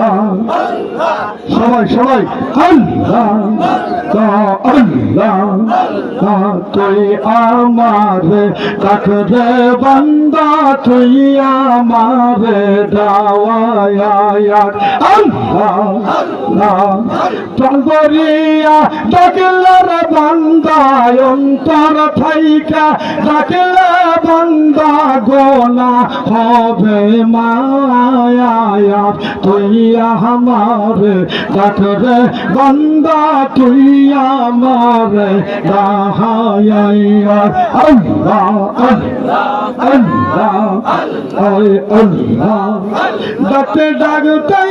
আল্লাহ সবাই সবাই আল্লাহ আল্লাহ তুই আমার ডাকরে বান্দা তুই আমার দাওয়ায়াত আল্লাহ তলবরিয়া ডাকলার বান্দা অন্তর থাইকা ডাকলে বান্দা গোনা হবে মায়াত তুই আমার ডাকরে বান্দা তুই আমার দাহায়াত আল্লাহ আল্লাহ আল্লাহ ডাকতে ডাকতে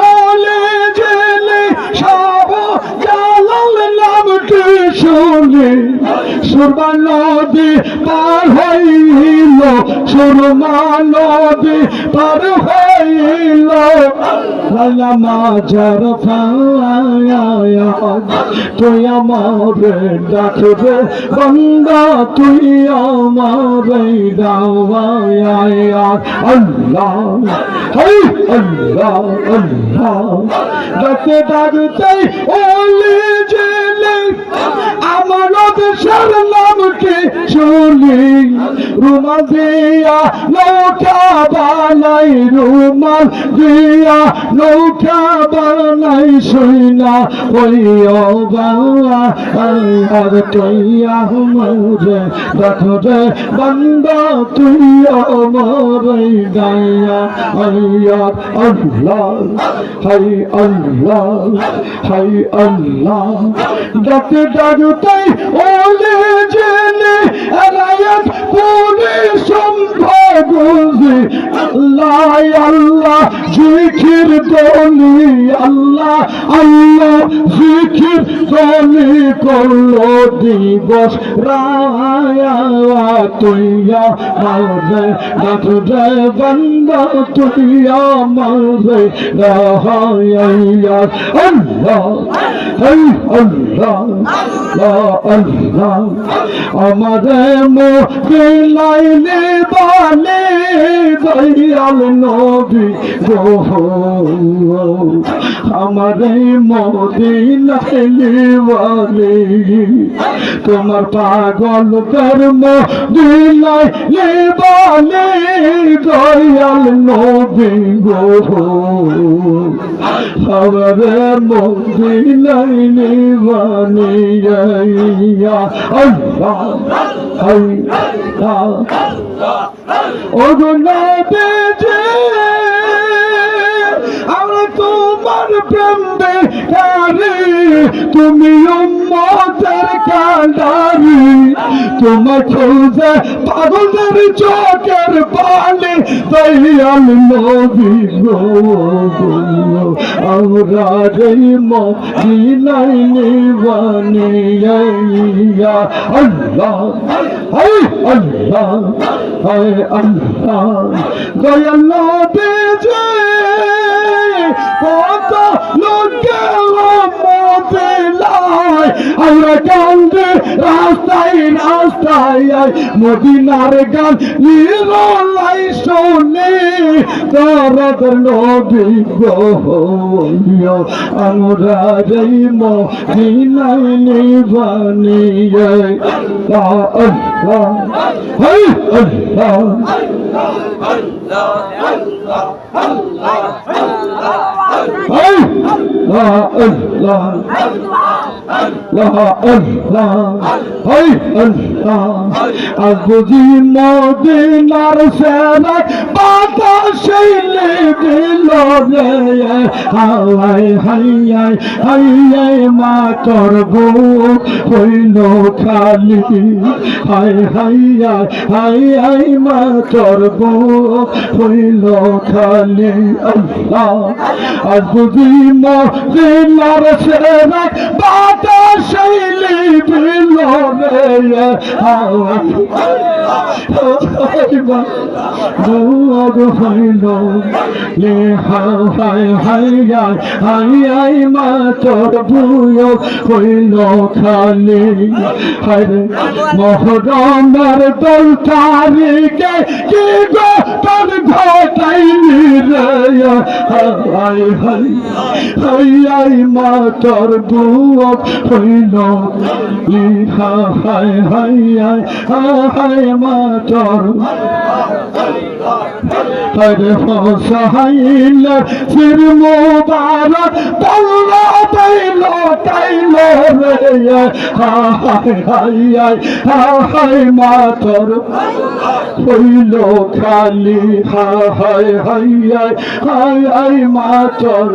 ওলে জেলে সব জালাল নামটি শুনে সুরমা নদী পার হইল সুরমা নদী পার হইল মাঝার ফায়াত তুই আমার ডাকবে বান্দা তুই আমার দাওয়ায়াত আল্লাহ আল্লাহ আল্লাহ ডাকতে ডাকতে ওলে জেলে আমার দেশের নামটি শুনি রুমাল দিয়া নৌকা বানাই রুমাল দিয়া নৌকা বানাই শুইনা ওই বাবা আর তুই আমার ডাকরে বান্দা তুই আমার দায়া আয়াত আল্লাহ হাই আল্লাহ হাই আল্লাহ ডাকতে ডাকতে ওলে জেনে রায়াত পুনে সম্ভব আল্লাহ আল্লাহ জিকির দলি আল্লাহ আল্লাহ জিকির দলি করলো দিবস রায়া তুই আমার ডাকরে বান্দা তুই আমার রায়া আল্লাহ আল্লাহ আল্লাহ আমাদের মদিনাইলে বালে দয়াল নবী গো আমাদের মদিনাইলে বালে তোমার পাগল কর্ম দিলাইলে বালে দয়াল নবী গো আমাদের মদিনাইলে বালে আল্লাহ আল্লাহ ও নবীজি আমরা তোমার প্রেম দেখারি তুমি উম্মতের কান্ডারি তোমার খোঁজে পাগলের চোখের পানি দয়াল নবী গো আমরা যেই মদিনায় নিবানিয়া আল্লাহ আল্লাহ আল্লাহ দয়াল নবীজি কত লোকে মদিনায় আমরা কান্দে রাস্তায় রাস্তায় মদিনার গান নিরলাই শোনে দরদ নবী গো আমরা যেই মদিনায় নিবানিয়া আল্লাহ আল্লাহ বুঝি মদিনার সেনায় বাতাসে দিল হাই হাই হাই মা তোর বুক হইল খালি হাই হাই হাই হাই মা তোর বুক হইল খালি আল্লাহ আজ বুঝি মদিনার সেনায় বাতাসে দিল বুক হইল লে হাই হাই হাই মা তোর বুয়ো হইল খালি হরে মহরমের 10 তারিখে কি গো তোর ঘটাইলি রে হাই হাই হাই মা তোর বুয়ো হইল হাই হাই হাই মা তোর হরে হোসাইল ফির মুবারক বল্লা তাইল রে হাই মা তোর হইল খালি হাই মা তোর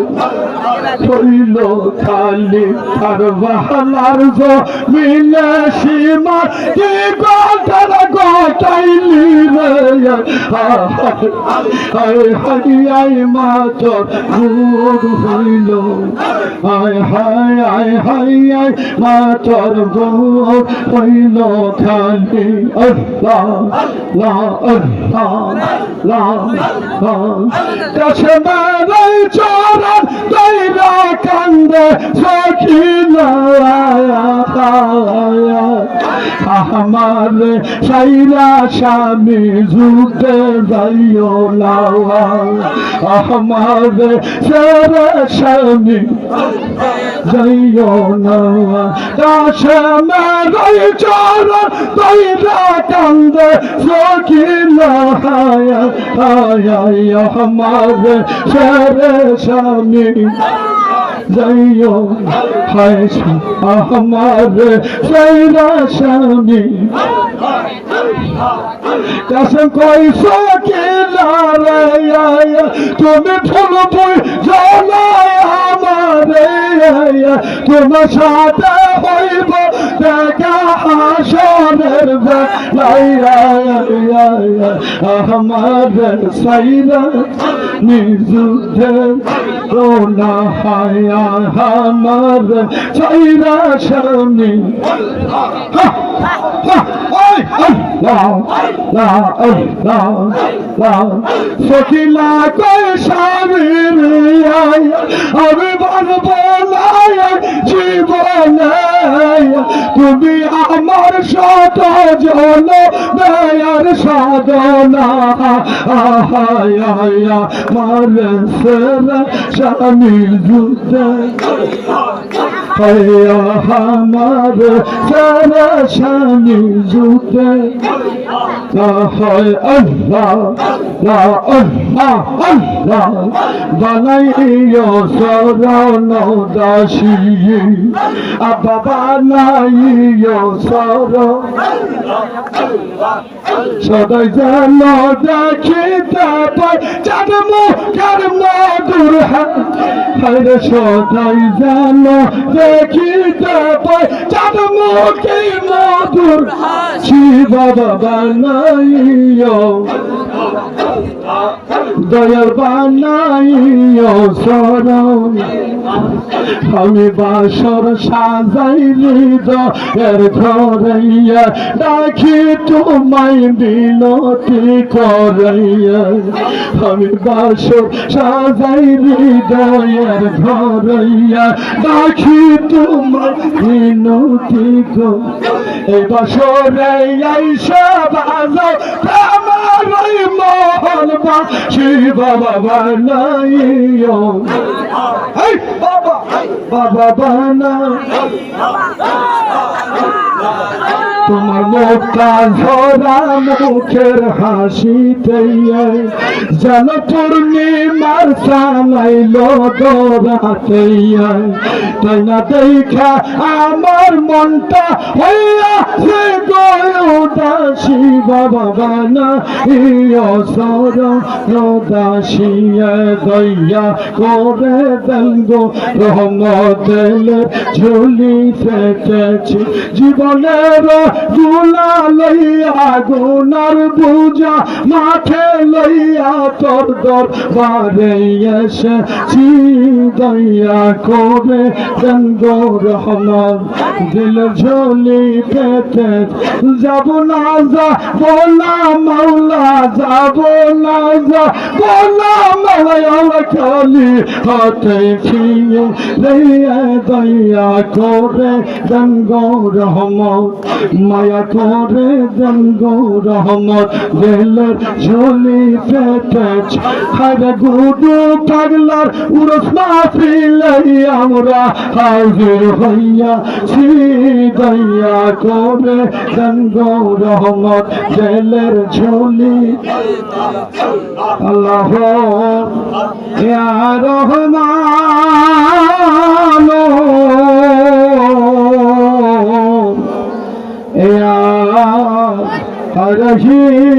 হইল খালি আর বাহালার মিলে সীমা কি গোটাইলি রে হাই মা তোর ভোগ হইল হাই মা তোর ভোগ হইল খালি কাছে মারাই চরণ তৈরা কান্দে সখিল আমার সাইরা স্বামী যুদ্ধে যাইও লাওয়া আমার সারা স্বামী যাইও নাওয়া কাছে মারাই চরণ তৈরা কান্দে সখিল আমার সারা স্বামী যাইও হায় আমার সাইরা স্বামী कसम कोई सोके रे তুমি ফুল বই জানা আমারে তোমার সাথে হইব দেখা হাসরের বেলায় আমার সাইরা নিযুদ্ধে রোনা হায়া আমার সাইরা স্বামী সখিলা কই স্বামীর আমি বানব জীবনে তুমি আমার শত জন দয়ার সাধনা মারে সেরা স্বামীর যুদ্ধে আমার সারা স্বামী যুদ্ধে বানাইও শরণ দাসী আব্বা বানাইও শরণ সদাই যেন দেখিতে পাই চাঁদ মুখের মধুর হায় সদাই যেন দেখিতে পাই চাঁদ মুখের মধুর শিব বানাইও দয়াল বানাইও শরণ আমি বাসর সাজাইলি দয়ের ঘরাইয়া ডাকি তোমায় বিনতি করাইয়া আমি বাসর সাজাইলি দয়ের ঘরাইয়া ডাকি তোমায় বিনতি কর এই বাসরে আইসা বাজাও আমার মহল বাসি বাবা বানাইও বাবা বানা তোমার মুখটা ঝরা মুখের হাসিতে যেন পূর্ণিমার চালাইল দরাতে তাই না দেখা আমার মনটা হইয়া সে দাসী বাবা বানা দাসী দইয়া করে দেঙ্গ রহমতের ঝুলি ফেটেছি জীবনের গুনা লইয়া গুনার বুঝা মাঠে লইয়া তোর দরবারে এসেছি দয়া করে গঙ্গো রহমত দিল ঝোলি পেতে যাব না বলা মাওলা যাব না বলা মাওলা খালি হাতে ছিয়ে রে দয়া করে গঙ্গো রহমত মায়া করে গঙ্গো রহমত দিল ঝোলি পেতে হর গুরু পাগলার উরস মাহফিলে আমরা হাজির হইয়া ছি দয়া করে গঙ্গো রহমত দিলের ঝোলি আল্লাহ ইয়া রহমান ইয়া রহিম